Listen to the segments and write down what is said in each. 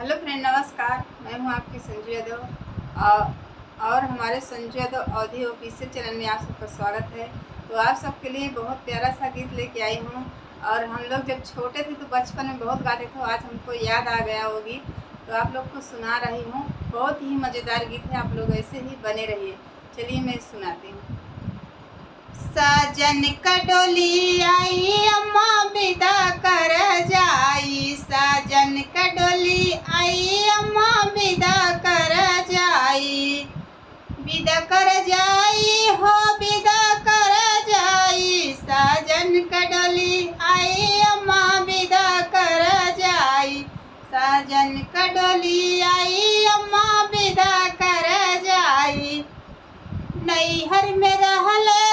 Hello friend, नमस्कार। मैं हूं आपकी संजू यादव और हमारे Sanju Yadav audio official channel में आप सबका स्वागत है। तो आप सबके लिए बहुत प्यारा सा गीत लेके आई हूं। और हम लोग जब छोटे थे तो बचपन में बहुत गाते थे, आज हमको याद आ गया वो गीत, तो आप लोग को सुना रही हूँ। बहुत ही मज़ेदार गीत है, आप लोग ऐसे ही बने रहिए। चलिए मैं सुनाती हूँ। साजन का डोली आई अम्मा विदा कर जाई, साजन का डोली आई अम्मा विदा कर जाई, विदा कर जाई हो विदा कर जाई, साजन का डोली आई अम्मा विदा कर जाई, साजन का डोली आई अम्मा विदा कर जाई। नैहर में रहले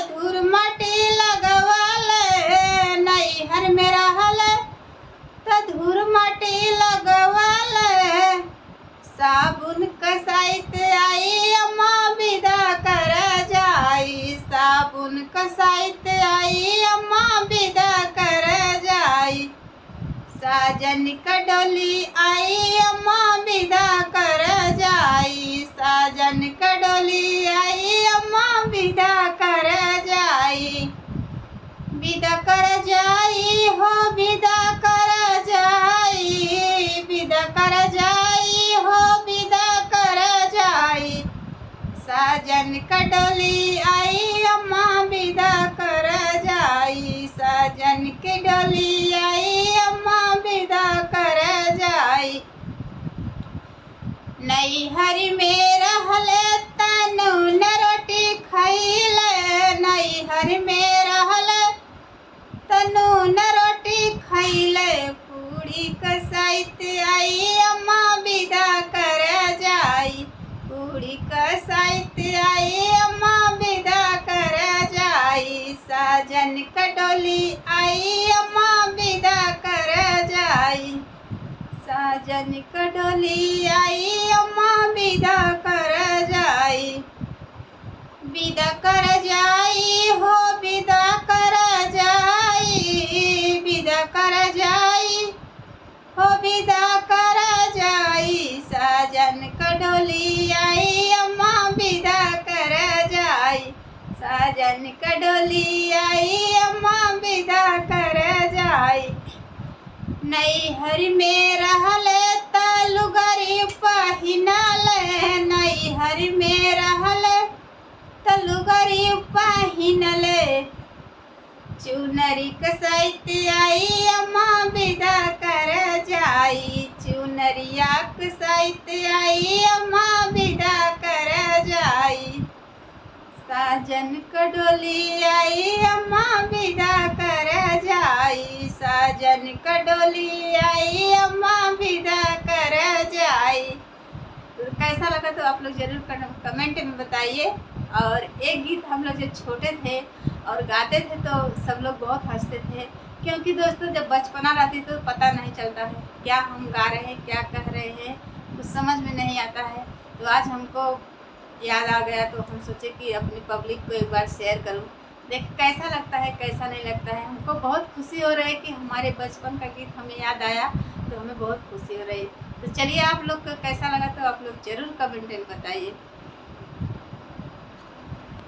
धूर माटी लगवाले, नैहर में रहले धूर माटी लगवाले, साबुन कसाइत आई अम्मा विदा कर जाई, साबुन कसाइत आई अम्मा विदा कर जाई, साजन का डोली आई अम्मा विदा कर जाई, साजन का डोली आई अम्मा विदा कर जाई, विदा कर जाई हो विदा कर जाई, विदा कर जाई हो विदा कर जाई, साजन का डोली आई अम्मा विदा कर जाई, साजन की डोली आई अम्मा विदा कर जाई। नैहर में रहले तनून रोटी खैले, नैहर में रहले तनून रोटी खैले, पूड़ी कसाइत आई अम्मा विदा कर जाई, पूड़ी कसाइत आई अम्मा विदा कर जाई, साजन का डोली आई अम्मा विदा कर जाई, साजन का डोली आई अम्मा विदा कर जाई, विदा कर जाई हो विदा कर जाई, विदा कर जाई हो विदा कर जाई, साजन का डोली आई अम्मा विदा कर जाई, साजन का डोली आई अम्मा विदा कर जाई। नैहर में रहले लुगरी पहिनले, नैहर में रहले लुगरी पहिनले, चुनरी कसाइत आई अम्मा विदा कर जाई, चुनरिया कसाइत आई अम्मा विदा कर जाई, साजन का डोली आई अम्मा विदा कर जाई, साजन का डोली आई अम्मा विदा कर जाई। तो कैसा लगा तो आप लोग ज़रूर कमेंट में बताइए। और एक गीत हम लोग जब छोटे थे और गाते थे तो सब लोग बहुत हंसते थे, क्योंकि दोस्तों जब बचपना रहती तो पता नहीं चलता है क्या हम गा रहे हैं, क्या कह रहे हैं, कुछ समझ में नहीं आता है। तो आज हमको याद आ गया तो हम सोचे कि अपनी पब्लिक को एक बार शेयर करूं, देख कैसा लगता है कैसा नहीं लगता है। हमको बहुत खुशी हो रही है कि हमारे बचपन का गीत हमें याद आया, तो हमें बहुत खुशी हो रही है। तो चलिए आप लोग को कैसा लगा तो आप लोग ज़रूर कमेंट में बताइए।